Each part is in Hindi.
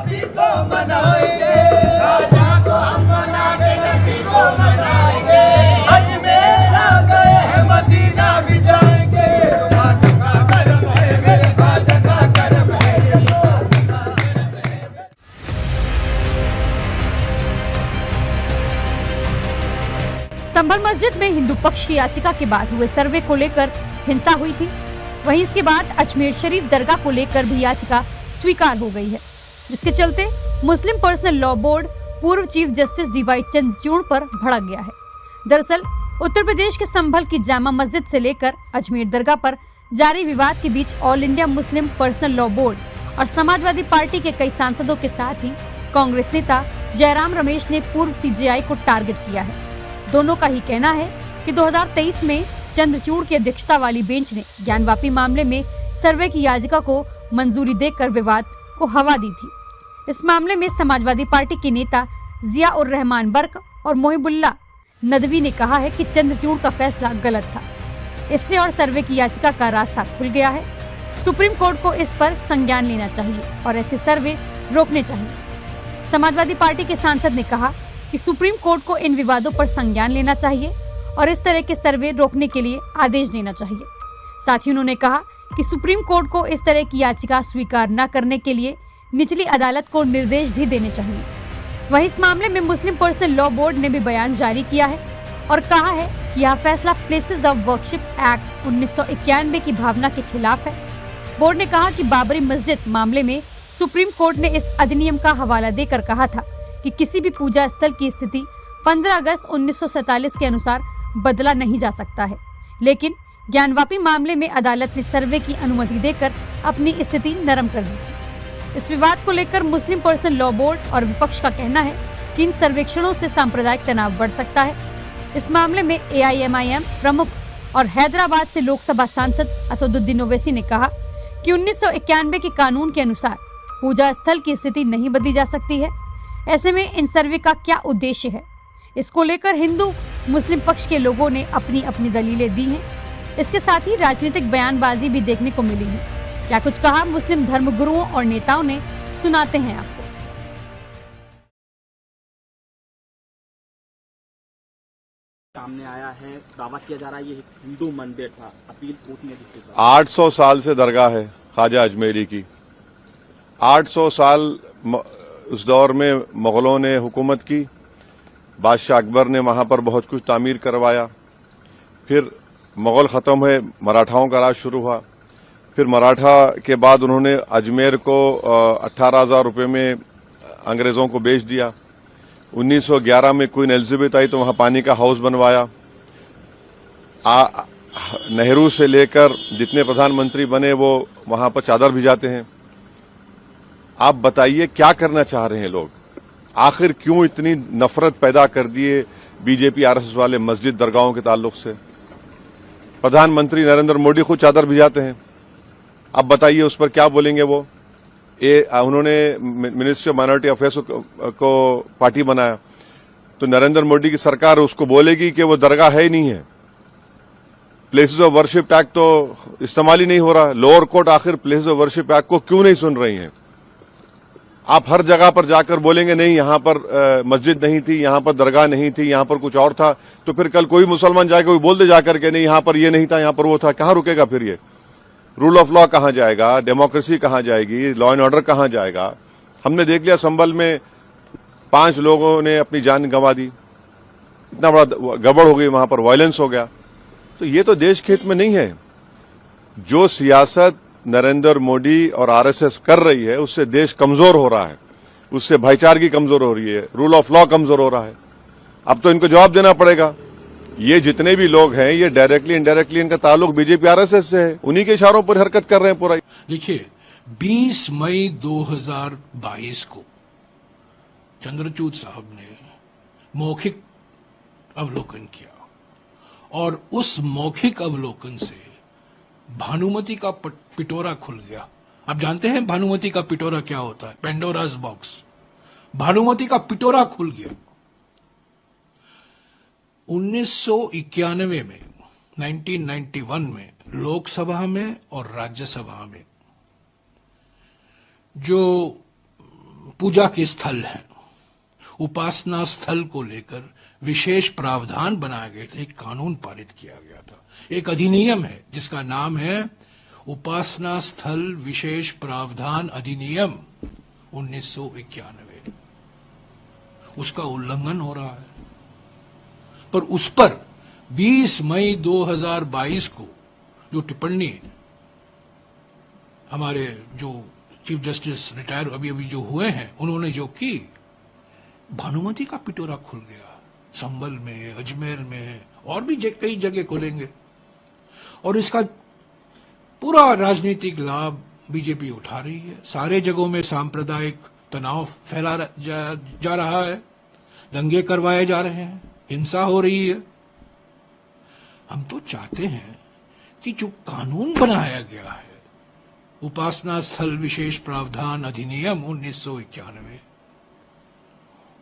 नबी को मनाएंगे, राजा को हम मना के नबी को मनाएंगे। अजमेर आ गए हैं मदीना भी जाएंगे, ख्वाजा का करम है मेरे ख्वाजा का करम है ये तो। संभल मस्जिद में हिंदू पक्ष की याचिका के बाद हुए सर्वे को लेकर हिंसा हुई थी। वहीं इसके बाद अजमेर शरीफ दरगाह को लेकर भी याचिका स्वीकार हो गई है, जिसके चलते मुस्लिम पर्सनल लॉ बोर्ड पूर्व चीफ जस्टिस डीवाई चंद्रचूड़ पर भड़क गया है। दरअसल उत्तर प्रदेश के संभल की जामा मस्जिद से लेकर अजमेर दरगाह पर जारी विवाद के बीच all India Muslim personal law board और समाजवादी पार्टी के कई सांसदों के साथ ही कांग्रेस नेता जयराम रमेश ने पूर्व सीजेआई को टारगेट किया है। दोनों का ही कहना है कि 2023 में चंद्रचूड़ की अध्यक्षता वाली बेंच ने ज्ञानवापी मामले में सर्वे की याचिका को मंजूरी देकर विवाद को हवा दी थी। इस मामले में समाजवादी पार्टी के नेता जिया उर रहमान बर्क और मोहिबुल्ला नदवी ने कहा है कि चंद्रचूड़ का फैसला गलत था। इससे और सर्वे की याचिका का रास्ता खुल गया है। सुप्रीम कोर्ट को इस पर संज्ञान लेना चाहिए और ऐसे सर्वे रोकने चाहिए। समाजवादी पार्टी के सांसद ने कहा कि सुप्रीम कोर्ट को इन विवादों पर संज्ञान लेना चाहिए और इस तरह के सर्वे रोकने के लिए आदेश देना चाहिए। साथ ही उन्होंने कहा कि सुप्रीम कोर्ट को इस तरह की याचिका स्वीकार न करने के लिए निचली अदालत को निर्देश भी देने चाहिए। वहीं इस मामले में मुस्लिम पर्सनल लॉ बोर्ड ने भी बयान जारी किया है और कहा है कि यह फैसला प्लेसेस ऑफ वर्शिप एक्ट 1991 की भावना के खिलाफ है। बोर्ड ने कहा कि बाबरी मस्जिद मामले में सुप्रीम कोर्ट ने इस अधिनियम का हवाला देकर कहा था कि किसी भी पूजा स्थल की स्थिति 15 अगस्त 1947 के अनुसार बदला नहीं जा सकता है, लेकिन ज्ञानवापी मामले में अदालत ने सर्वे की अनुमति देकर अपनी स्थिति नरम कर दी थी। इस विवाद को लेकर मुस्लिम पर्सनल लॉ बोर्ड और विपक्ष का कहना है कि इन सर्वेक्षणों से सांप्रदायिक तनाव बढ़ सकता है। इस मामले में AIMIM प्रमुख और हैदराबाद से लोकसभा सांसद असदुद्दीन ओवैसी ने कहा कि 1991 के कानून के अनुसार पूजा स्थल की स्थिति नहीं बदली जा सकती है। ऐसे में इन सर्वे का क्या उद्देश्य है? इसको लेकर हिंदू मुस्लिम पक्ष के लोगों ने अपनी अपनी दलीलें दी हैं। इसके साथ ही राजनीतिक बयानबाजी भी देखने को मिली है। क्या कुछ कहा मुस्लिम धर्मगुरुओं और नेताओं ने, सुनाते हैं आपको। सामने आया है, दावा किया जा रहा है ये हिंदू मंदिर था, अपील कोर्ट ने दी। 800 साल से दरगाह है ख्वाजा अजमेरी की। 800 साल उस दौर में मुगलों ने हुकूमत की, बादशाह अकबर ने वहां पर बहुत कुछ तामीर करवाया। फिर मुगल खत्म हुए, मराठाओं का राज शुरू हुआ। फिर मराठा के बाद उन्होंने अजमेर को 18,000 रुपये में अंग्रेजों को बेच दिया। 1911 में क्वीन एलिजाबेथ आई तो वहां पानी का हाउस बनवाया। नेहरू से लेकर जितने प्रधानमंत्री बने वो वहां पर चादर भिजाते हैं। आप बताइए क्या करना चाह रहे हैं लोग? आखिर क्यों इतनी नफरत पैदा कर दिए बीजेपी RSS वाले मस्जिद दरगाहों के ताल्लुक से? प्रधानमंत्री नरेंद्र मोदी खुद चादर भिजाते हैं। अब बताइए उस पर क्या बोलेंगे वो? उन्होंने मिनिस्ट्री ऑफ माइनॉरिटी अफेयर्स को पार्टी बनाया तो नरेंद्र मोदी की सरकार उसको बोलेगी कि वो दरगाह है ही नहीं है। प्लेसेस ऑफ वर्शिप एक्ट तो इस्तेमाल ही नहीं हो रहा। लोअर कोर्ट आखिर प्लेसेस ऑफ वर्शिप एक्ट को क्यों नहीं सुन रही है? आप हर जगह पर जाकर बोलेंगे नहीं यहां पर मस्जिद नहीं थी, यहां पर दरगाह नहीं थी, यहां पर कुछ और था, तो फिर कल कोई मुसलमान जाकर कोई बोल दे जाकर के नहीं यहां पर ये नहीं था, यहां पर वो था। कहां रुकेगा फिर ये? रूल ऑफ लॉ कहां जाएगा? डेमोक्रेसी कहां जाएगी? लॉ एंड ऑर्डर कहां जाएगा? हमने देख लिया संभल में 5 लोगों ने अपनी जान गंवा दी। इतना बड़ा गड़बड़ हो गई, वहां पर वायलेंस हो गया। तो ये तो देश के हित में नहीं है। जो सियासत नरेंद्र मोदी और RSS कर रही है उससे देश कमजोर हो रहा है, उससे भाईचारगी कमजोर हो रही है, रूल ऑफ लॉ कमजोर हो रहा है। अब तो इनको जवाब देना पड़ेगा। ये जितने भी लोग हैं ये डायरेक्टली इनडायरेक्टली इनका ताल्लुक बीजेपी RSS से है, उन्हीं के इशारों पर हरकत कर रहे हैं पूरा। देखिए 20 मई 2022 को चंद्रचूड़ साहब ने मौखिक अवलोकन किया और उस मौखिक अवलोकन से भानुमति का पिटोरा खुल गया। आप जानते हैं भानुमति का पिटोरा क्या होता है? Pandora's box. भानुमति का पिटोरा खुल गया। 1991 में 1991 में लोकसभा में और राज्यसभा में जो पूजा के स्थल हैं, उपासना स्थल को लेकर विशेष प्रावधान बनाए गए थे, एक कानून पारित किया गया था, एक अधिनियम है जिसका नाम है उपासना स्थल विशेष प्रावधान अधिनियम 1991। उसका उल्लंघन हो रहा है, पर उस पर 20 मई 2022 को जो टिप्पणी हमारे जो चीफ जस्टिस रिटायर अभी जो हुए हैं उन्होंने जो की, भानुमति का पिटोरा खुल गया। संभल में, अजमेर में और भी कई जगह खुलेंगे और इसका पूरा राजनीतिक लाभ बीजेपी उठा रही है। सारे जगहों में सांप्रदायिक तनाव फैला जा रहा है, दंगे करवाए जा रहे हैं, हिंसा हो रही है। हम तो चाहते हैं कि जो कानून बनाया गया है, उपासना स्थल विशेष प्रावधान अधिनियम 1991,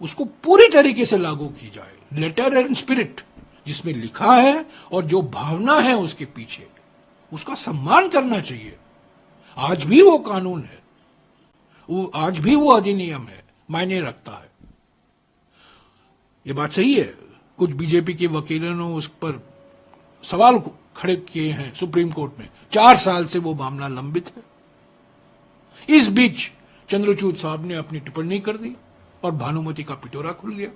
उसको पूरी तरीके से लागू की जाए। लेटर एंड स्पिरिट जिसमें लिखा है और जो भावना है उसके पीछे, उसका सम्मान करना चाहिए। आज भी वो कानून है, वो आज भी वो अधिनियम है, मायने रखता है। ये बात सही है, कुछ बीजेपी के वकीलों ने उस पर सवाल खड़े किए हैं सुप्रीम कोर्ट में। 4 साल से वो मामला लंबित है। इस बीच चंद्रचूड़ साहब ने अपनी टिप्पणी कर दी और भानुमति का पिटोरा खुल गया।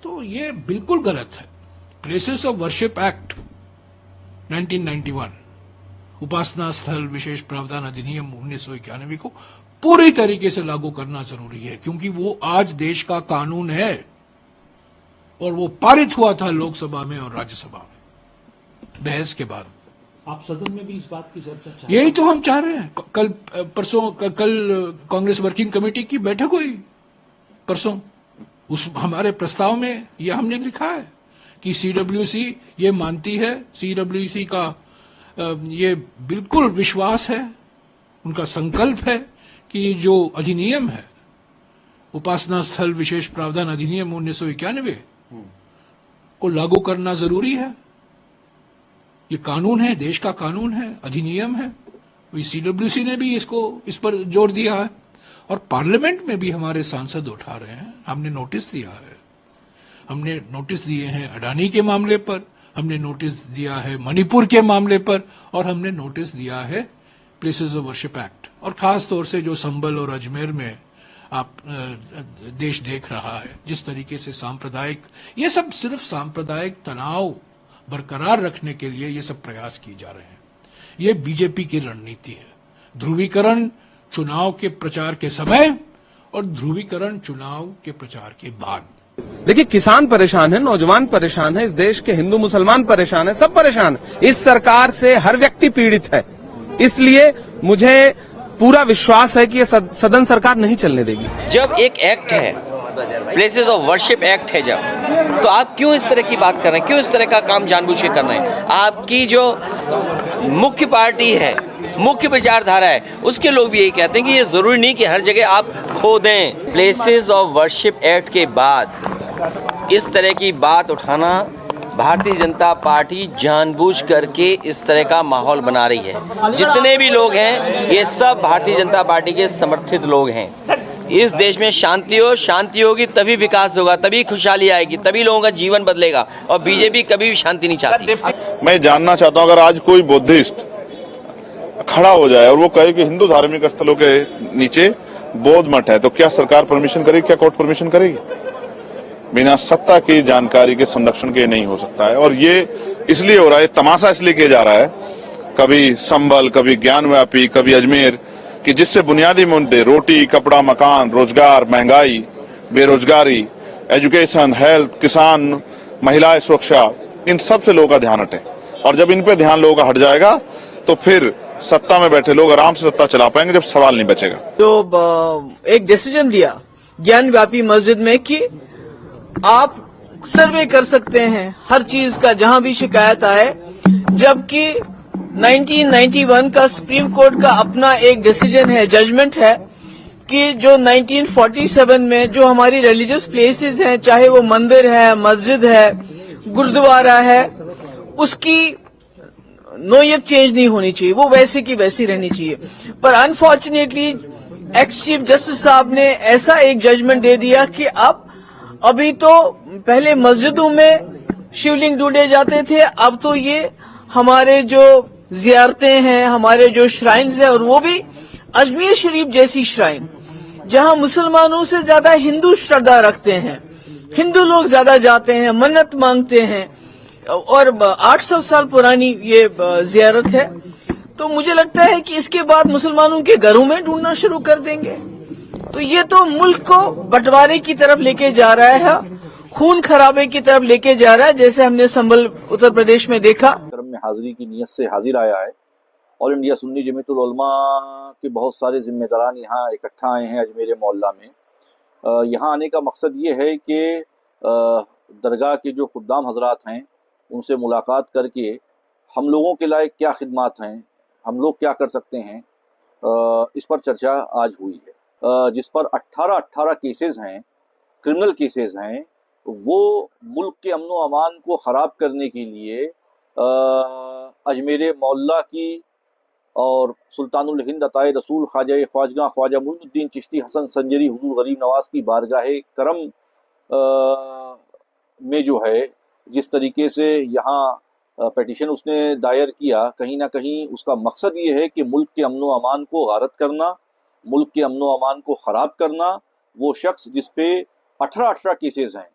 तो ये बिल्कुल गलत है। प्लेसेस ऑफ वर्शिप एक्ट 1991, उपासना स्थल विशेष प्रावधान अधिनियम 1991 को पूरी तरीके से लागू करना जरूरी है, क्योंकि वो आज देश का कानून है और वो पारित हुआ था लोकसभा में और राज्यसभा में बहस के बाद। आप सदन में भी इस बात की चर्चा चाहते हैं? यही तो हम चाह रहे हैं। कल कांग्रेस वर्किंग कमेटी की बैठक हुई परसों, उस हमारे प्रस्ताव में ये हमने लिखा है कि सीडब्ल्यूसी ये मानती है, सीडब्ल्यूसी का ये बिल्कुल विश्वास है, उनका संकल्प है कि जो अधिनियम है उपासना स्थल विशेष प्रावधान अधिनियम 1991 को लागू करना जरूरी है। ये कानून है, देश का कानून है, अधिनियम है। सीडब्ल्यूसी ने भी इस पर जोर दिया है और पार्लियामेंट में भी हमारे सांसद उठा रहे हैं। हमने नोटिस दिया है, हमने नोटिस दिए हैं अडानी के मामले पर, हमने नोटिस दिया है मणिपुर के मामले पर, और हमने नोटिस दिया है प्लेसेस ऑफ वर्शिप एक्ट। और खास तौर से जो संभल और अजमेर में आप देश देख रहा है, जिस तरीके से सांप्रदायिक, ये सब सिर्फ सांप्रदायिक तनाव बरकरार रखने के लिए ये सब प्रयास किए जा रहे हैं। ये बीजेपी की रणनीति है। ध्रुवीकरण चुनाव के प्रचार के समय और ध्रुवीकरण चुनाव के प्रचार के बाद। देखिए, किसान परेशान है, नौजवान परेशान है, इस देश के हिंदू मुसलमान परेशान है, सब परेशान है। इस सरकार से हर व्यक्ति पीड़ित है। इसलिए मुझे पूरा विश्वास है कि ये सदन सरकार नहीं चलने देगी। जब एक एक्ट है, प्लेसेस ऑफ वर्शिप एक्ट है जब, तो आप क्यों इस तरह की बात कर रहे हैं? क्यों इस तरह का काम जानबूझ के कर रहे हैं? आपकी जो मुख्य पार्टी है, मुख्य विचारधारा है, उसके लोग भी यही कहते हैं कि ये जरूरी नहीं कि हर जगह आप खो दें। प्लेसेस ऑफ वर्शिप एक्ट के बाद इस तरह की बात उठाना, भारतीय जनता पार्टी जानबूझ करके इस तरह का माहौल बना रही है। जितने भी लोग हैं ये सब भारतीय जनता पार्टी के समर्थित लोग हैं। इस देश में शांति होगी तभी विकास होगा, तभी खुशहाली आएगी, तभी लोगों का जीवन बदलेगा, और बीजेपी कभी भी शांति नहीं चाहती। मैं जानना चाहता हूं, अगर आज कोई बुद्धिस्ट खड़ा हो जाए और वो कहे कि हिंदू धार्मिक स्थलों के नीचे बौद्ध मठ है, तो क्या सरकार परमिशन करेगी? क्या कोर्ट परमिशन करेगी? बिना सत्ता की जानकारी के संरक्षण के नहीं हो सकता है। और ये इसलिए हो रहा है, तमाशा इसलिए किया जा रहा है, कभी संभल, कभी ज्ञानव्यापी, कभी अजमेर, कि जिससे बुनियादी मुद्दे रोटी, कपड़ा, मकान, रोजगार, महंगाई, बेरोजगारी, एजुकेशन, हेल्थ, किसान, महिलाएं, सुरक्षा, इन सब से लोगों का ध्यान हटे। और जब इन पे ध्यान लोगों का हट जाएगा तो फिर सत्ता में बैठे लोग आराम से सत्ता चला पाएंगे, जब सवाल नहीं बचेगा। तो एक डिसीजन दिया ज्ञानव्यापी मस्जिद में कि आप सर्वे कर सकते हैं हर चीज का, जहां भी शिकायत आए, जबकि 1991 का सुप्रीम कोर्ट का अपना एक डिसीजन है, जजमेंट है, कि जो 1947 में जो हमारी रिलीजियस प्लेसेस हैं, चाहे वो मंदिर है, मस्जिद है, गुरुद्वारा है, उसकी नोयत चेंज नहीं होनी चाहिए, वो वैसे की वैसी रहनी चाहिए। पर अनफॉर्चुनेटली एक्स चीफ जस्टिस साहब ने ऐसा एक जजमेंट दे दिया कि अब अभी तो पहले मस्जिदों में शिवलिंग ढूंढे जाते थे, अब तो ये हमारे जो जियारतें हैं, हमारे जो श्राइन्स हैं, और वो भी अजमेर शरीफ जैसी श्राइन जहां मुसलमानों से ज्यादा हिंदू श्रद्धा रखते हैं, हिंदू लोग ज्यादा जाते हैं, मन्नत मांगते हैं, और 800 साल पुरानी ये जियारत है। तो मुझे लगता है कि इसके बाद मुसलमानों के घरों में ढूंढना शुरू कर देंगे। तो ये तो मुल्क को बंटवारे की तरफ लेके जा रहा है, खून खराबे की तरफ लेके जा रहा है, जैसे हमने संभल उत्तर प्रदेश में देखा। कर्म में हाजिरी की नियत से हाजिर आया है। ऑल इंडिया सुन्नी जमीयतुल उलमा के बहुत सारे जिम्मेदारान यहाँ इकट्ठा आए हैं अजमेर मोहल्ला में। यहाँ आने का मकसद ये है कि दरगाह के जो खुद्दाम हजरात हैं उनसे मुलाकात करके हम लोगों के लायक क्या खिदमात हैं, हम लोग क्या कर सकते हैं, इस पर चर्चा आज हुई है। जिस पर 18 केसेस हैं, क्रिमिनल केसेस हैं, वो मुल्क के अमन व अमान को ख़राब करने के लिए अजमेर मोहल्ला की और सुल्तानुल हिंद अताए रसूल ख्वाजा मुइनुद्दीन चिश्ती हसन संजरी हुजूर गरीब नवाज की बारगाह करम में जो है जिस तरीके से यहाँ पिटीशन उसने दायर किया, कहीं ना कहीं उसका मकसद ये है कि मुल्क के अमन व अमान को गारत करना, मुल्क के अमन व अमान को ख़राब करना। वो शख्स जिस पे 18 केसेस हैं,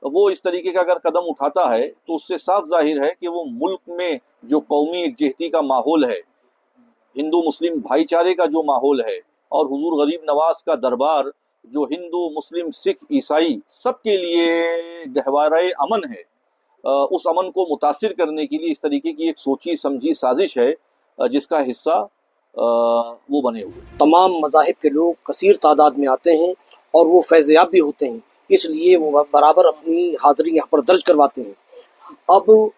वो इस तरीके का अगर कदम उठाता है तो उससे साफ जाहिर है कि वो मुल्क में जो कौमी एकजहती का माहौल है, हिंदू मुस्लिम भाईचारे का जो माहौल है, और हुजूर गरीब नवाज का दरबार जो हिंदू मुस्लिम सिख ईसाई सबके लिए गहवारे अमन है, उस अमन को मुतासिर करने के लिए इस तरीके की एक सोची समझी साजिश है जिसका हिस्सा वो बने हुए। तमाम मज़ाहिब के लोग कसीर तादाद में आते हैं और वो फैज़याब भी होते हैं, इसलिए वो बराबर अपनी हाज़िरी यहाँ पर दर्ज करवाते हैं। अब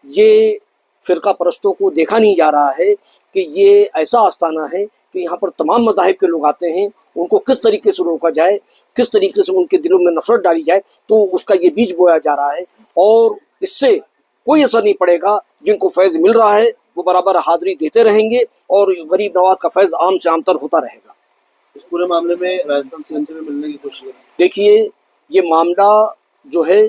ये फ़िरका परस्तों को देखा नहीं जा रहा है कि ये ऐसा आस्थाना है कि यहाँ पर तमाम मज़ाहिब के लोग आते हैं, उनको किस तरीके से रोका जाए, किस तरीके से उनके दिलों में नफरत डाली जाए, तो उसका ये बीज बोया जा रहा है और इससे कोई असर नहीं पड़ेगा। जिनको फैज़ मिल रहा है वो बराबर हाज़िरी देते रहेंगे और गरीब नवाज का फैज़ आम से आम तर होता रहेगा। इस पूरे मामले में राजस्थान सीएम से मिलने की कोशिश है। देखिए, ये मामला जो है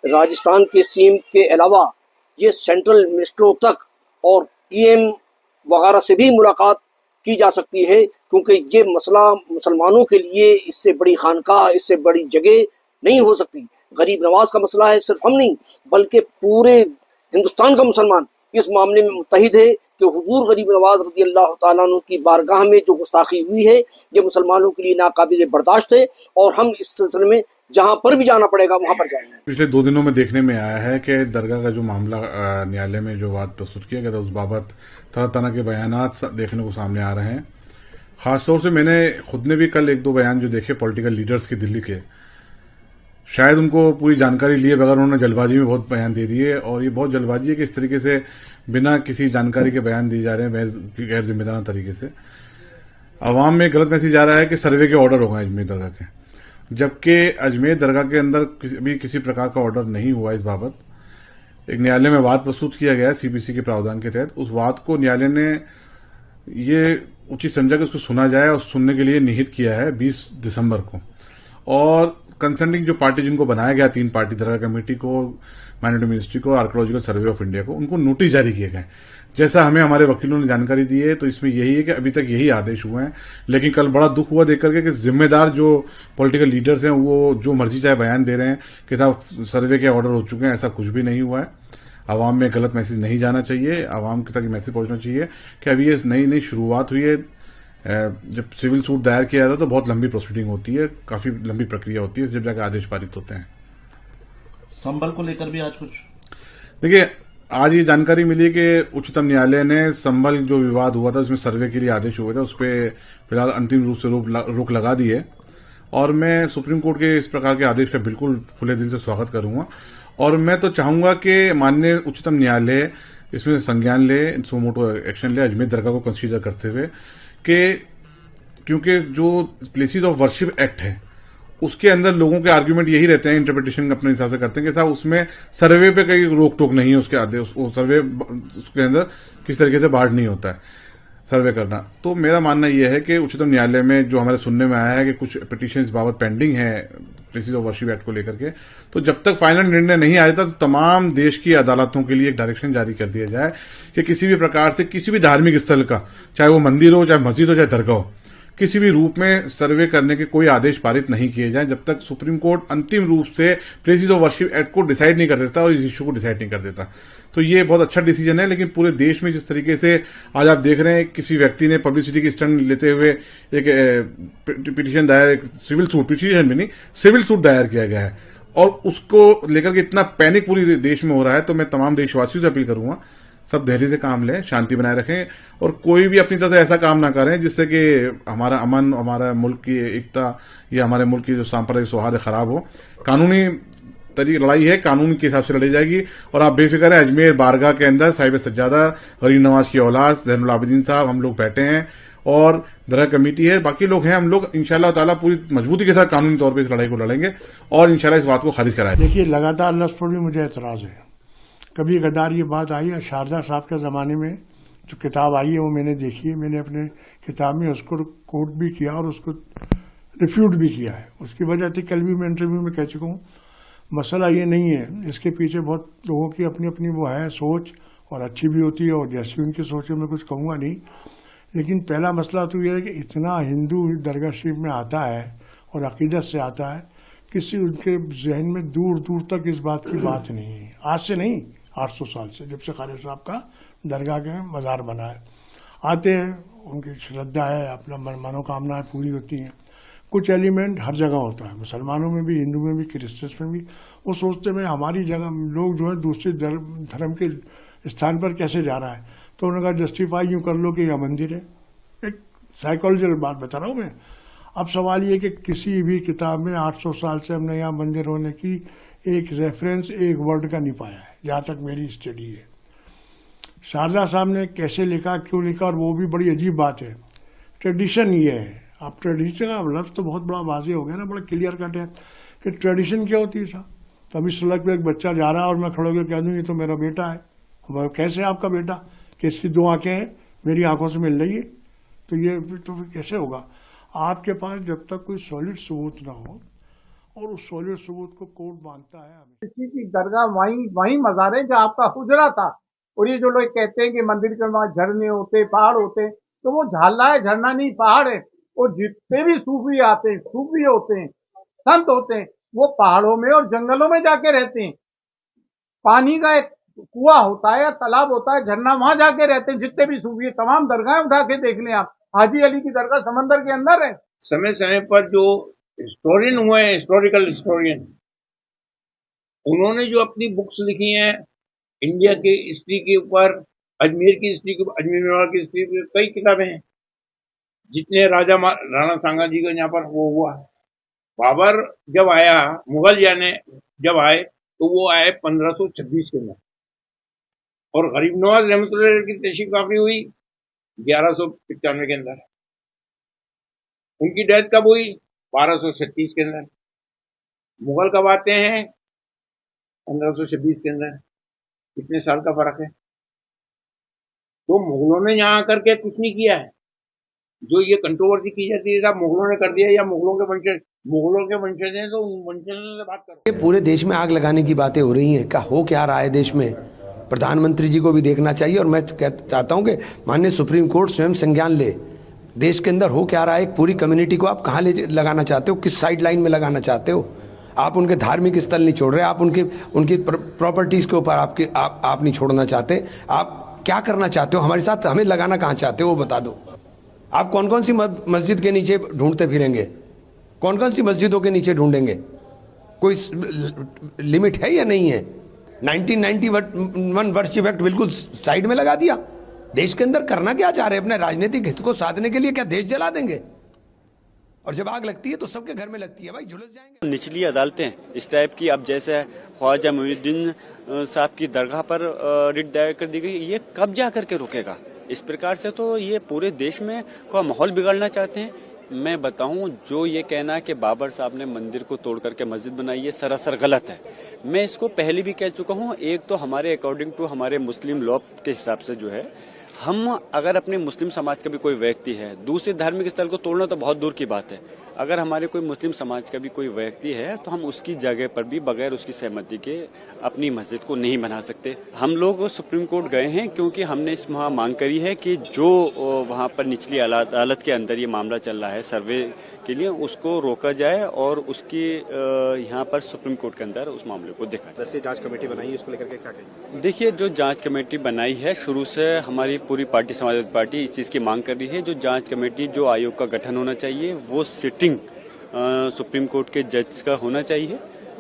राजस्थान के सीएम के अलावा ये सेंट्रल मिनिस्टरों तक और पीएम वगैरह से भी मुलाकात की जा सकती है, क्योंकि ये मसला मुसलमानों के लिए इससे बड़ी खानकाह, इससे बड़ी जगह नहीं हो सकती। गरीब नवाज का मसला है, सिर्फ हम नहीं बल्कि पूरे हिंदुस्तान का मुसलमान इस मामले में मुत्तहिद है कि हुजूर गरीब नवाज रज़ी अल्लाह तआला अन्हु की बारगाह में जो गुस्ताखी हुई है ये मुसलमानों के लिए नाकाबिल बर्दाश्त है और हम इस सिलसिले में जहां पर भी जाना पड़ेगा वहां पर जाएंगे। पिछले 2 दिनों में देखने में आया है कि दरगाह का जो मामला न्यायालय में जो बात प्रस्तुत किया गया था उस बाबत तरह तरह के बयानात देखने को सामने आ रहे हैं। खासतौर से मैंने खुद ने भी कल 1-2 बयान जो देखे पॉलिटिकल लीडर्स के दिल्ली के, शायद उनको पूरी जानकारी लिए बगैर उन्होंने जल्दबाजी में बहुत बयान दे दिए, और ये बहुत जल्दबाजी है कि इस तरीके से बिना किसी जानकारी के बयान दिए जा रहे हैं गैर जिम्मेदाराना तरीके से। अवाम में गलत मैसेज आ रहा है कि सर्वे के ऑर्डर हो गए अजमेर दरगाह के, जबकि अजमेर दरगाह के अंदर किसी प्रकार का ऑर्डर नहीं हुआ। इस बाबत एक न्यायालय में वाद प्रस्तुत किया गया सीपीसी के प्रावधान के तहत। उस वाद को न्यायालय ने ये उचित समझा कि उसको सुना जाए और सुनने के लिए निहित किया है 20 दिसंबर को। और कंसर्निंग जो पार्टी जिनको बनाया गया 3 पार्टी दरगाह कमेटी को, माइनॉरिटी मिनिस्ट्री को, आर्कोलॉजिकल सर्वे ऑफ इंडिया को, उनको नोटिस जारी किए गए। जैसा हमें हमारे वकीलों ने जानकारी दी है तो इसमें यही है कि अभी तक यही आदेश हुए हैं, लेकिन कल बड़ा दुख हुआ देख करके कि जिम्मेदार जो पॉलिटिकल लीडर्स हैं वो जो मर्जी चाहे बयान दे रहे हैं कि साहब सर्वे के ऑर्डर हो चुके हैं। ऐसा कुछ भी नहीं हुआ है। आवाम में गलत मैसेज नहीं जाना चाहिए, आवाम तक मैसेज पहुंचना चाहिए कि अभी ये नई शुरुआत हुई है। जब सिविल सूट दायर किया जाता है तो बहुत लंबी प्रोसीडिंग होती है, काफी लंबी प्रक्रिया होती है, जब जाकर आदेश पारित होते हैं। संभल को लेकर भी आज कुछ देखिए, आज ये जानकारी मिली कि उच्चतम न्यायालय ने संभल जो विवाद हुआ था उसमें सर्वे के लिए आदेश हुए थे उस पर फिलहाल अंतिम रूप से रोक लगा दी है। और मैं सुप्रीम कोर्ट के इस प्रकार के आदेश का बिल्कुल खुले दिल से स्वागत करूंगा। और मैं तो चाहूंगा कि माननीय उच्चतम न्यायालय इसमें संज्ञान ले, सुमोटो एक्शन ले अजमेर दरगाह को कंसीडर करते हुए, कि क्योंकि जो प्लेसेस ऑफ वर्शिप एक्ट है उसके अंदर लोगों के आर्ग्यूमेंट यही रहते हैं, इंटरप्रिटेशन अपने हिसाब से करते हैं कि साहब उसमें सर्वे पे कहीं रोक टोक नहीं है, उसके आदेश सर्वे उसके अंदर किस तरीके से बाढ़ नहीं होता है। सर्वे करना। तो मेरा मानना यह है कि उच्चतम न्यायालय में जो हमारे सुनने में आया है कि कुछ पिटीशन इस बाबत पेंडिंग है प्लेसेस ऑफ वर्शिप एक्ट को लेकर के, तो जब तक फाइनल निर्णय नहीं आ जाता तो तमाम देश की अदालतों के लिए एक डायरेक्शन जारी कर दिया जाए कि किसी भी प्रकार से किसी भी धार्मिक स्थल का, चाहे वो मंदिर हो, चाहे मस्जिद हो, चाहे दरगाह हो, किसी भी रूप में सर्वे करने के कोई आदेश पारित नहीं किए जाएं जब तक सुप्रीम कोर्ट अंतिम रूप से प्लेसेस ऑफ वर्शिप एक्ट को डिसाइड नहीं कर देता और इस इश्यू को डिसाइड नहीं कर देता। तो ये बहुत अच्छा डिसीजन है। लेकिन पूरे देश में जिस तरीके से आज आप देख रहे हैं, किसी व्यक्ति ने पब्लिसिटी की स्टंट लेते हुए एक पिटीशन दायर, एक सिविल सूट, पिटीशन भी नहीं, सिविल सूट दायर किया गया है और उसको लेकर के इतना पैनिक पूरी देश में हो रहा है। तो मैं तमाम देशवासियों से अपील करूंगा, सब धैर्य से काम लें, शांति बनाए रखें और कोई भी अपनी तरफ से ऐसा काम ना करें जिससे कि हमारा अमन, हमारा मुल्क की एकता या हमारे मुल्क की जो सांप्रदायिक सौहार्द खराब हो। कानूनी लड़ाई है, कानून के हिसाब से लड़ी जाएगी और आप बेफिक्र हैं, अजमेर बारगाह के अंदर साहिब सज्जादा गरीब नवाज की औलाद ज़ैनुल आबिदीन साहब, हम लोग बैठे हैं और दरगाह कमेटी है, बाकी लोग हैं, हम लोग इंशाअल्लाह ताला पूरी मजबूती के साथ कानूनी तौर पर इस लड़ाई को लड़ेंगे और इंशाअल्लाह इस बात को खारिज कराएंगे। देखिए, लगातार लफ्ज़ पर भी मुझे एतराज़ है। कभी गद्दार ये बात आई है, शारदा साहब के ज़माने में जो किताब आई है वो मैंने देखी है, मैंने अपने किताब में उसको कोट भी किया और उसको रिफ्यूट भी किया है। उसकी वजह थी, कल भी मैं इंटरव्यू में कह चुका हूँ, मसला ये नहीं है, इसके पीछे बहुत लोगों की अपनी अपनी वो है सोच और अच्छी भी होती है और जैसी उनकी सोच है मैं कुछ कहूँगा नहीं। लेकिन पहला मसला तो यह है कि इतना हिंदू दरगाह शरीफ में आता है और अकीदत से आता है, किसी उनके जहन में दूर दूर तक इस बात की बात नहीं है। आज से नहीं, 800 साल से, जब से ख्वाजा साहब का दरगाह के मज़ार बना है, आते हैं, उनकी श्रद्धा है, अपना मनोकामनाएं पूरी होती हैं। कुछ एलिमेंट हर जगह होता है, मुसलमानों में भी, हिंदू में भी, क्रिश्चियंस में भी। वो सोचते हैं हमारी जगह लोग जो है दूसरे धर्म के स्थान पर कैसे जा रहा है, तो उन्होंने कहा जस्टिफाई यूँ कर लो कि यह मंदिर है। एक साइकोलॉजिकल बात बता रहा हूँ मैं। अब सवाल ये कि किसी भी किताब में 800 साल से हमने यहाँ मंदिर होने की एक रेफरेंस, एक वर्ड का नहीं पाया है, जहाँ तक मेरी स्टडी है। शारदा साहब ने कैसे लिखा, क्यों लिखा, और वो भी बड़ी अजीब बात है। ट्रेडिशन ये है, अब ट्रेडिशन का लफ्ज़ तो बहुत बड़ा वाज़ेह हो गया ना, बड़ा क्लियर कट है कि ट्रेडिशन क्या होती है साहब। तभी सड़क पे एक बच्चा जा रहा है और मैं खड़े होकर कह दूँ ये तो मेरा बेटा है। कैसे आपका बेटा, कि इसकी 2 आंखें हैं, मेरी आंखों से मिल रही है, तो ये तो कैसे होगा? आपके पास जब तक कोई सॉलिड सबूत ना हो, और उस सॉलिड सबूत को कोर्ट मानता है। किसी की दरगाह वहीं मज़ार है जहाँ आपका हुजरा था। और ये जो लोग कहते हैं कि मंदिर के वहाँ झरने होते, पहाड़ होते, तो वो झाला है, झरना नहीं, पहाड़ है। और जितने भी सूफी आते हैं, सूफी होते हैं, संत होते हैं, वो पहाड़ों में और जंगलों में जाके रहते हैं। पानी का एक कुआं होता है या तालाब होता है, झरना, वहां जाके रहते हैं। जितने भी सूफी है, तमाम दरगाहें उठा के देख लें आप, हाजी अली की दरगाह समंदर के अंदर है। समय समय पर जो हिस्टोरियन हुए हैं, हिस्टोरिकल हिस्टोरियन, उन्होंने जो अपनी बुक्स लिखी हैं इंडिया की हिस्ट्री के ऊपर, अजमेर की हिस्ट्री के ऊपर, अजमेर मेवाड़ की हिस्ट्री के कई किताबें हैं। जितने राणा सांगा जी का यहाँ पर वो हुआ है। बाबर जब आया, मुगल यानी जब आए, तो वो आए 1526 के अंदर, और गरीब नवाज रहमतुल्लाह की तशरीफ आफरी हुई 1195 के अंदर। उनकी डेथ कब हुई? 1236 के अंदर। मुगल कब आते हैं? 1526 के अंदर। कितने साल का फर्क है? तो मुगलों ने यहाँ आकर के कुछ नहीं किया है। जो ये कंट्रोवर्सी की जाती है, मुगलों ने कर दिया या मुगलों के वंशज हैं, तो वंशजों से बात करो। पूरे देश में आग लगाने की बातें हो रही हैं, क्या हो क्या रहा है देश में, प्रधानमंत्री जी को भी देखना चाहिए। और मैं चाहता हूं कि माननीय सुप्रीम कोर्ट स्वयं संज्ञान ले, देश के अंदर हो क्या रहा है। एक पूरी कम्युनिटी को आप कहाँ ले लगाना चाहते हो, किस साइड लाइन में लगाना चाहते हो। आप उनके धार्मिक स्थल नहीं छोड़ रहे, आप उनकी प्रॉपर्टीज के ऊपर आप नहीं छोड़ना चाहते। आप क्या करना चाहते हो हमारे साथ, हमें लगाना कहाँ चाहते हो वो बता दो। आप कौन कौन सी मस्जिद के नीचे ढूंढते फिरेंगे, कौन कौन सी मस्जिदों के नीचे ढूंढेंगे? कोई लिमिट है या नहीं है? 1991 वर्शिप एक्ट बिल्कुल साइड में लगा दिया। देश के अंदर करना क्या चाह रहे हैं? अपने राजनीतिक हित को साधने के लिए क्या देश जला देंगे? और जब आग लगती है तो सबके घर में लगती है भाई, झुलस जाएंगे। निचली अदालतें इस टाइप की, अब जैसे ख्वाजा मुइनुद्दीन साहब की दरगाह पर रिट दायर कर दी गई, ये कब जा करके रुकेगा? इस प्रकार से तो ये पूरे देश में कोई माहौल बिगाड़ना चाहते हैं। मैं बताऊं, जो ये कहना है कि बाबर साहब ने मंदिर को तोड़ करके मस्जिद बनाई, ये सरासर गलत है। मैं इसको पहले भी कह चुका हूं। एक तो हमारे अकॉर्डिंग टू हमारे मुस्लिम लॉ के हिसाब से जो है, हम अगर अपने मुस्लिम समाज का भी कोई व्यक्ति है, दूसरे धार्मिक स्थल को तोड़ना तो बहुत दूर की बात है। अगर हमारे कोई मुस्लिम समाज का भी कोई व्यक्ति है तो हम उसकी जगह पर भी बगैर उसकी सहमति के अपनी मस्जिद को नहीं बना सकते। हम लोग सुप्रीम कोर्ट गए हैं क्योंकि हमने इस वहाँ मांग करी है कि जो वहाँ पर निचली अदालत के अंदर ये मामला चल रहा है सर्वे के लिए, उसको रोका जाए और उसकी यहाँ पर सुप्रीम कोर्ट के अंदर उस मामले को देखा जाए। वैसे जांच कमेटी बनाई है, उसको लेकर के क्या कहेंगे? देखिए, जो जांच कमेटी बनाई है, शुरू से हमारी पूरी पार्टी समाजवादी पार्टी इस चीज की मांग कर रही है। जो जांच कमेटी, जो आयोग का गठन होना चाहिए, वो सिटिंग सुप्रीम कोर्ट के जज का होना चाहिए।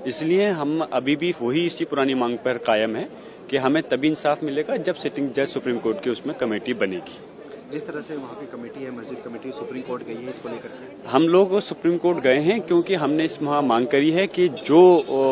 इसलिए हम अभी भी वही इसकी पुरानी मांग पर कायम है कि हमें तभी इंसाफ मिलेगा जब सिटिंग जज सुप्रीम कोर्ट की उसमें कमेटी बनेगी। जिस तरह से वहाँ की कमेटी है, मस्जिद कमेटी सुप्रीम कोर्ट गई है, इसको लेकर हम लोग सुप्रीम कोर्ट गए हैं क्योंकि हमने इस वहाँ मांग करी है कि जो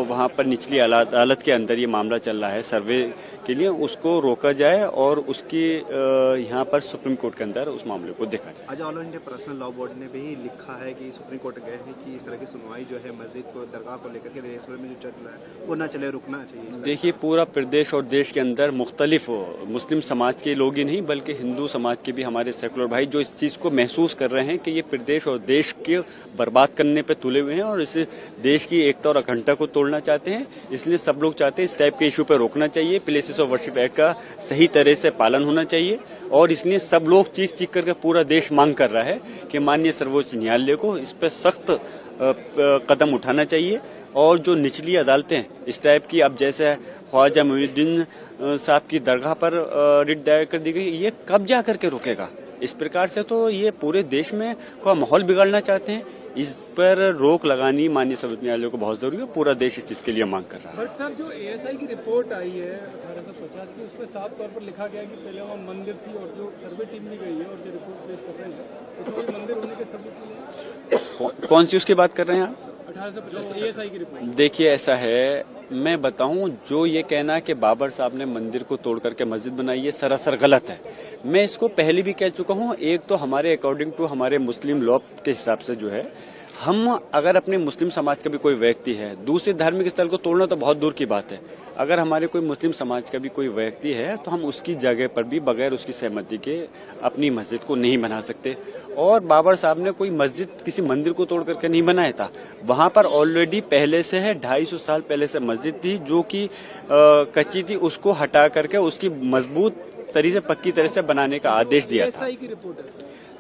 वहाँ पर निचली अदालत के अंदर ये मामला चल रहा है सर्वे के लिए, उसको रोका जाए और उसकी यहाँ पर सुप्रीम कोर्ट के अंदर उस मामले को देखा जाए। आज all India personal law board ने भी लिखा है कि सुप्रीम कोर्ट गए हैं कि इस तरह की सुनवाई जो है मस्जिद को, दरगाह को लेकर के देश में जो चल रहा है वो न चले, रुकना चाहिए। देखिए, पूरा प्रदेश और देश के अंदर मुख्तलिफ मुस्लिम समाज के लोग ही नहीं बल्कि हिंदू समाज के भी हमारे सेकुलर भाई जो इस चीज को महसूस कर रहे हैं कि ये प्रदेश और देश के बर्बाद करने पे तुले हुए हैं और इस देश की एकता और अखंडता को तोड़ना चाहते हैं। इसलिए सब लोग चाहते हैं इस टाइप के इशू पर रोकना चाहिए, प्लेसेस ऑफ वर्शिप एक्ट का सही तरह से पालन होना चाहिए और इसलिए सब लोग चीख चीख करके पूरा देश मांग कर रहा है कि माननीय सर्वोच्च न्यायालय को इस पर सख्त कदम उठाना चाहिए और जो निचली अदालतें इस टाइप की, अब जैसे ख्वाजा मोइनुद्दीन साहब की दरगाह पर रिट दायर कर दी गई, ये कब जा करके रुकेगा? इस प्रकार से तो ये पूरे देश में को माहौल बिगाड़ना चाहते हैं। इस पर रोक लगानी माननीय सर्वोच्च न्यायालय को बहुत जरूरी है। पूरा देश इस चीज के लिए मांग कर रहा है। बट सर, जो एएसआई की रिपोर्ट आई है 1850 की, उसमें साफ तौर पर लिखा गया है कि पहले वहाँ मंदिर थी और जो सर्वे टीम भी गई है और जो रिपोर्ट पेश कर रहे हैं उसमें मंदिर होने के सबूत मिले। कौन सी उसकी बात कर रहे हैं आप? 1850 एएसआई की रिपोर्ट। देखिए, ऐसा है, मैं बताऊं, जो ये कहना कि बाबर साहब ने मंदिर को तोड़ करके मस्जिद बनाई है सरासर गलत है। मैं इसको पहले भी कह चुका हूं। एक तो हमारे अकॉर्डिंग टू हमारे मुस्लिम लॉ के हिसाब से जो है, हम अगर अपने मुस्लिम समाज का भी कोई व्यक्ति है, दूसरे धार्मिक स्थल को तोड़ना तो बहुत दूर की बात है। अगर हमारे कोई मुस्लिम समाज का भी कोई व्यक्ति है तो हम उसकी जगह पर भी बगैर उसकी सहमति के अपनी मस्जिद को नहीं बना सकते। और बाबर साहब ने कोई मस्जिद किसी मंदिर को तोड़ करके नहीं बनाया था। वहां पर ऑलरेडी पहले से है, 250 साल पहले से मस्जिद थी जो कि कच्ची थी, उसको हटा करके उसकी मजबूत तरीके से, पक्की तरह से बनाने का आदेश दिया था।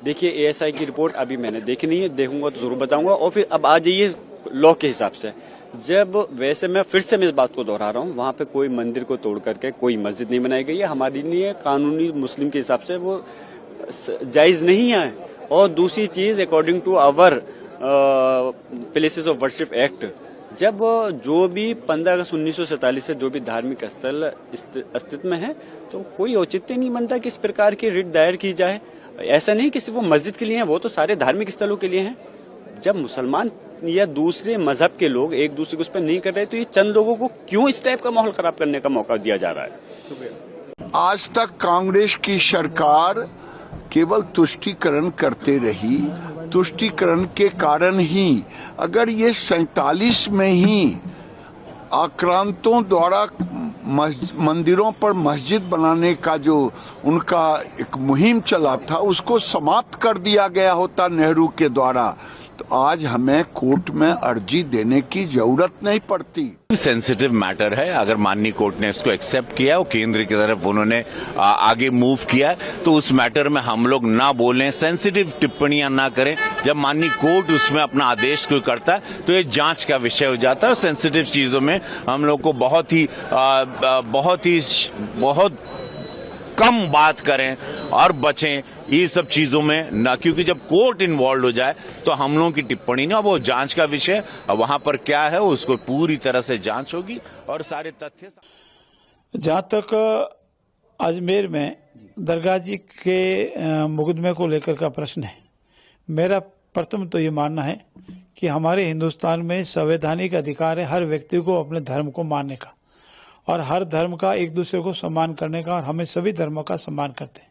देखिए, एएसआई की रिपोर्ट अभी मैंने देखी नहीं है, देखूंगा तो जरूर बताऊंगा। और फिर अब आ जाइए लॉ के हिसाब से, जब वैसे मैं फिर से इस बात को दोहरा रहा हूँ, वहां पे कोई मंदिर को तोड़ करके कोई मस्जिद नहीं बनाई गई है। हमारे लिए कानूनी मुस्लिम के हिसाब से वो जायज नहीं है। और दूसरी चीज, according to our places of worship act, जब जो भी 15 अगस्त 1947 से जो भी धार्मिक स्थल अस्तित्व में है, तो कोई औचित्य नहीं बनता कि इस प्रकार की रिट दायर की जाए। ऐसा नहीं कि सिर्फ वो मस्जिद के लिए है, वो तो सारे धार्मिक स्थलों के लिए हैं। जब मुसलमान या दूसरे मजहब के लोग एक दूसरे को उस पर नहीं कर रहे, तो ये चंद लोगों को क्यों इस टाइप का माहौल खराब करने का मौका दिया जा रहा है? आज तक कांग्रेस की सरकार केवल तुष्टीकरण करते रही। तुष्टीकरण के कारण ही, अगर ये 47 में ही आक्रांतों द्वारा मंदिरों पर मस्जिद बनाने का जो उनका एक मुहिम चला था, उसको समाप्त कर दिया गया होता नेहरू के द्वारा, तो आज हमें कोर्ट में अर्जी देने की जरूरत नहीं पड़ती। सेंसिटिव मैटर है। अगर माननीय कोर्ट ने इसको एक्सेप्ट किया और केंद्र की तरफ उन्होंने आगे मूव किया, तो उस मैटर में हम लोग ना बोलें, सेंसिटिव टिप्पणियां ना करें। जब माननीय कोर्ट उसमें अपना आदेश कोई करता है तो ये जांच का विषय हो जाता है। सेंसिटिव चीजों में हम लोग को बहुत कम बात करें और बचें ये सब चीजों में ना, क्योंकि जब कोर्ट इन्वॉल्व हो जाए तो हम लोगों की टिप्पणी ना, वो जांच का विषय, वहां पर क्या है उसको पूरी तरह से जांच होगी और सारे तथ्य। जहां तक अजमेर में दरगाह जी के मुकदमे को लेकर का प्रश्न है, मेरा प्रथम तो ये मानना है कि हमारे हिंदुस्तान में संवैधानिक अधिकार है हर व्यक्ति को अपने धर्म को मानने का और हर धर्म का एक दूसरे को सम्मान करने का, और हमें सभी धर्मों का सम्मान करते हैं।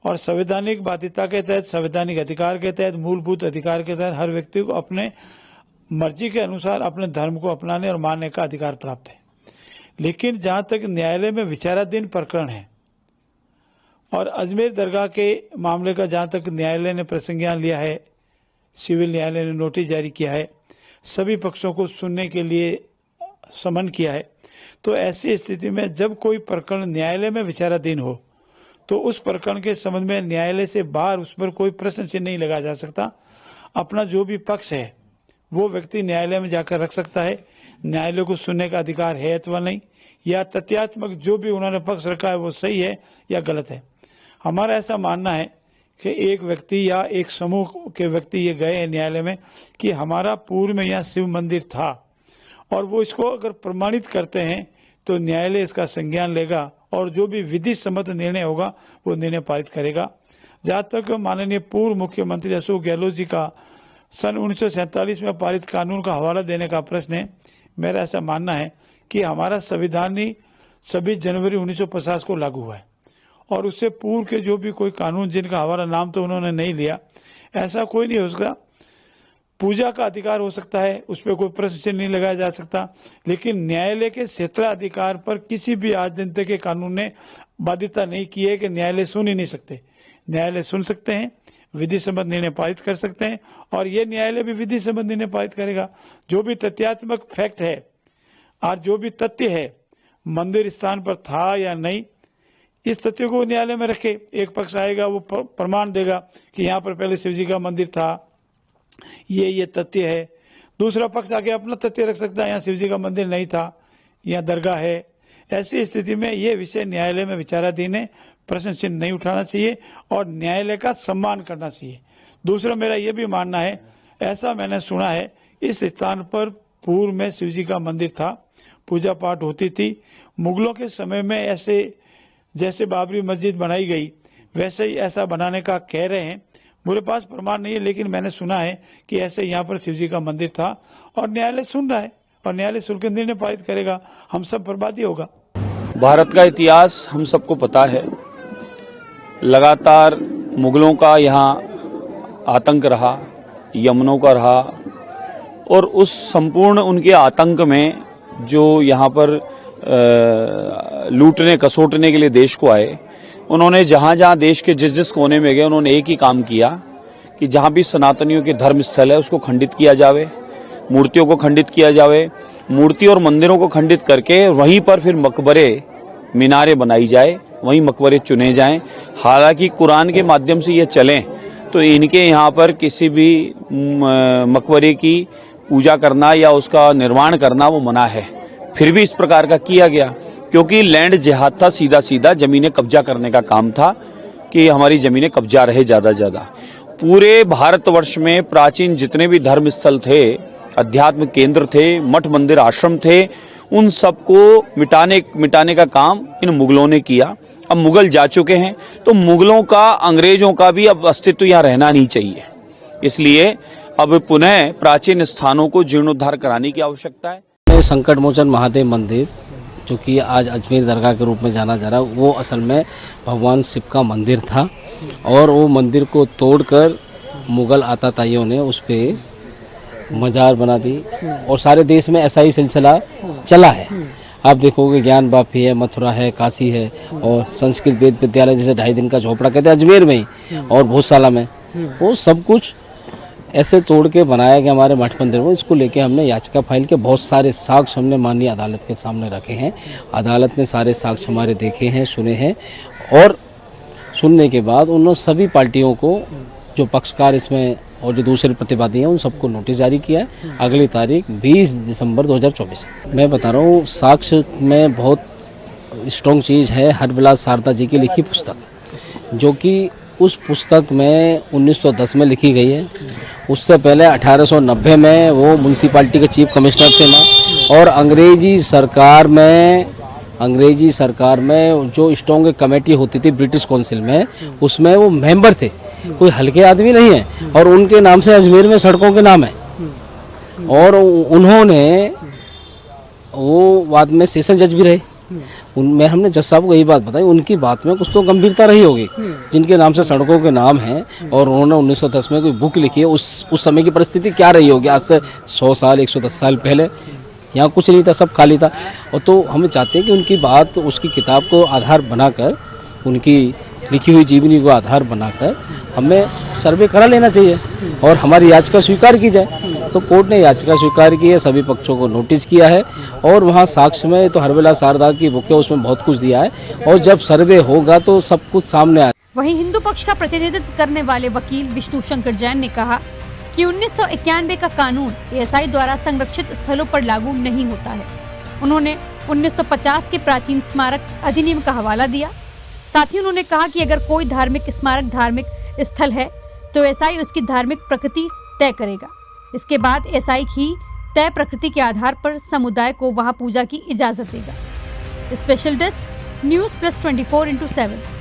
और संवैधानिक बाध्यता के तहत, संवैधानिक अधिकार के तहत, मूलभूत अधिकार के तहत हर व्यक्ति को अपने मर्जी के अनुसार अपने धर्म को अपनाने और मानने का अधिकार प्राप्त है। लेकिन जहां तक न्यायालय में विचाराधीन प्रकरण है, और अजमेर दरगाह के मामले का जहाँ तक न्यायालय ने प्रसंज्ञान लिया है, सिविल न्यायालय ने नोटिस जारी किया है, सभी पक्षों को सुनने के लिए समन किया है, तो ऐसी स्थिति में जब कोई प्रकरण न्यायालय में विचाराधीन हो तो उस प्रकरण के संबंध में न्यायालय से बाहर उस पर कोई प्रश्न चिन्ह नहीं लगाया जा सकता। अपना जो भी पक्ष है वो व्यक्ति न्यायालय में जाकर रख सकता है। न्यायालय को सुनने का अधिकार है अथवा नहीं, या तथ्यात्मक जो भी उन्होंने पक्ष रखा है वो सही है या गलत है। हमारा ऐसा मानना है कि एक व्यक्ति या एक समूह के व्यक्ति ये गए हैं न्यायालय में कि हमारा पूर्व में यहाँ शिव मंदिर था, और वो इसको अगर प्रमाणित करते हैं तो न्यायालय इसका संज्ञान लेगा और जो भी विधि सम्मत निर्णय होगा वो निर्णय पारित करेगा। जहाँ तक माननीय पूर्व मुख्यमंत्री अशोक गहलोत जी का सन 1947 में पारित कानून का हवाला देने का प्रश्न है, मेरा ऐसा मानना है कि हमारा संविधान ही 26 जनवरी 1950 को लागू हुआ है, और उससे पूर्व के जो भी कोई कानून जिनका हमारा नाम तो उन्होंने नहीं लिया, ऐसा कोई नहीं हो सकता। पूजा का अधिकार हो सकता है, उस पर कोई प्रश्न चिन्ह नहीं लगाया जा सकता, लेकिन न्यायालय के क्षेत्राधिकार पर किसी भी आज दिन तक के कानून ने बाध्यता नहीं की है कि न्यायालय सुन ही नहीं सकते। न्यायालय सुन सकते हैं, विधि सम्मत निर्णय पारित कर सकते हैं, और ये न्यायालय भी विधि सम्मत निर्णय पारित करेगा। जो भी तथ्यात्मक फैक्ट है, आज जो भी तथ्य है मंदिर स्थान पर था या नहीं, इस तथ्य को न्यायालय में रखे। एक पक्ष आएगा वो प्रमाण देगा कि यहाँ पर पहले शिव जी का मंदिर था, ये तथ्य है। दूसरा पक्ष आके अपना तथ्य रख सकता है, यहाँ शिव जी का मंदिर नहीं था, यहाँ दरगाह है। ऐसी स्थिति में ये विषय न्यायालय में विचाराधीन है, प्रश्न चिन्ह नहीं उठाना चाहिए और न्यायालय का सम्मान करना चाहिए। दूसरा मेरा ये भी मानना है, ऐसा मैंने सुना है इस स्थान पर पूर्व में शिव जी का मंदिर था, पूजा पाठ होती थी। मुगलों के समय में ऐसे जैसे बाबरी मस्जिद बनाई गई वैसे ही ऐसा बनाने का कह रहे हैं। मेरे पास प्रमाण नहीं है, लेकिन मैंने सुना है कि ऐसे यहाँ पर शिव जी का मंदिर था, और न्यायालय सुन रहा है और न्यायालय सुनकर निर्णय पारित करेगा। हम सब बर्बादी होगा। भारत का इतिहास हम सबको पता है, लगातार मुगलों का यहाँ आतंक रहा, यमनों का रहा, और उस संपूर्ण उनके आतंक में जो यहाँ पर लूटने कसोटने के लिए देश को आए, उन्होंने जहाँ जहाँ देश के जिस जिस कोने में गए उन्होंने एक ही काम किया कि जहाँ भी सनातनियों के धर्म स्थल है उसको खंडित किया जावे, मूर्तियों को खंडित किया जावे, मूर्ति और मंदिरों को खंडित करके वहीं पर फिर मकबरे मीनारे बनाई जाए, वहीं मकबरे चुने जाएं। हालांकि कुरान के माध्यम से ये चलें तो इनके यहाँ पर किसी भी मकबरे की पूजा करना या उसका निर्माण करना वो मना है, फिर भी इस प्रकार का किया गया क्योंकि लैंड जिहाद था, सीधा सीधा जमीनें कब्जा करने का काम था कि हमारी जमीनें कब्जा रहे ज्यादा ज्यादा। पूरे भारतवर्ष में प्राचीन जितने भी धर्म स्थल थे, अध्यात्म केंद्र थे, मठ मंदिर आश्रम थे, उन सबको मिटाने का काम इन मुगलों ने किया। अब मुगल जा चुके हैं तो मुगलों का, अंग्रेजों का भी अब अस्तित्व यहाँ रहना नहीं चाहिए। इसलिए अब पुनः प्राचीन स्थानों को जीर्णोद्धार कराने की आवश्यकता है। संकट मोचन महादेव मंदिर जो कि आज अजमेर दरगाह के रूप में जाना जा रहा है, वो असल में भगवान शिव का मंदिर था, और वो मंदिर को तोड़कर मुगल आताताइयों ने उस पर मजार बना दी, और सारे देश में ऐसा ही सिलसिला चला है। आप देखोगे ज्ञान वापी है, मथुरा है, काशी है, और संस्कृत वेद विद्यालय जैसे 2.5 दिन का झोपड़ा कहते हैं अजमेर में ही, और भोजशाला में, वो सब कुछ ऐसे तोड़ के बनाया गया हमारे मठ मंदिर में। इसको लेके हमने याचिका फाइल के बहुत सारे साक्ष्य हमने माननीय अदालत के सामने रखे हैं। अदालत ने सारे साक्ष्य हमारे देखे हैं, सुने हैं, और सुनने के बाद उन्होंने सभी पार्टियों को जो पक्षकार इसमें और जो दूसरे प्रतिवादी हैं उन सबको नोटिस जारी किया है। अगली तारीख 20 दिसंबर 2024। मैं बता रहा हूँ साक्ष्य में बहुत स्ट्रॉन्ग चीज़ है हरविलास शारदा जी की लिखी पुस्तक, जो कि उस पुस्तक में 1910 में लिखी गई है। उससे पहले 1890 में वो म्यूनसिपालिटी के चीफ कमिश्नर थे ना, और अंग्रेजी सरकार में जो स्ट्रॉन्ग कमेटी होती थी ब्रिटिश काउंसिल में, उसमें वो मेंबर थे, कोई हल्के आदमी नहीं है, और उनके नाम से अजमेर में सड़कों के नाम है। और उन्होंने वो बाद में सेशन जज भी रहे। उनमें हमने जज साहब को यही बात बताई, उनकी बात में कुछ तो गंभीरता रही होगी, जिनके नाम से सड़कों के नाम हैं, और उन्होंने 1910 में कोई बुक लिखी है। उस समय की परिस्थिति क्या रही होगी, आज से 100 साल 110 साल पहले यहाँ कुछ नहीं था, सब खाली था। और तो हम चाहते हैं कि उनकी बात, उसकी किताब को आधार बनाकर उनकी लिखी हुई जीवनी को आधार बनाकर हमें सर्वे करा लेना चाहिए और हमारी याचिका स्वीकार की जाए। तो कोर्ट ने याचिका स्वीकार की है, सभी पक्षों को नोटिस किया है और वहाँ साक्ष्य में तो हरवेला शारदा की बुक है, उसमें बहुत कुछ दिया है और जब सर्वे होगा तो सब कुछ सामने आए। वहीं हिंदू पक्ष का प्रतिनिधित्व करने वाले वकील विष्णु शंकर जैन ने कहा कि 1991 का कानून एएसआई द्वारा संरक्षित स्थलों पर लागू नहीं होता है। उन्होंने 1950 के प्राचीन स्मारक अधिनियम का हवाला दिया। साथ ही उन्होंने कहा कि अगर कोई धार्मिक स्मारक धार्मिक स्थल है तो एएसआई उसकी धार्मिक प्रकृति तय करेगा। इसके बाद एएसआई ही तय प्रकृति के आधार पर समुदाय को वहां पूजा की इजाजत देगा। Special desk news plus 24/7।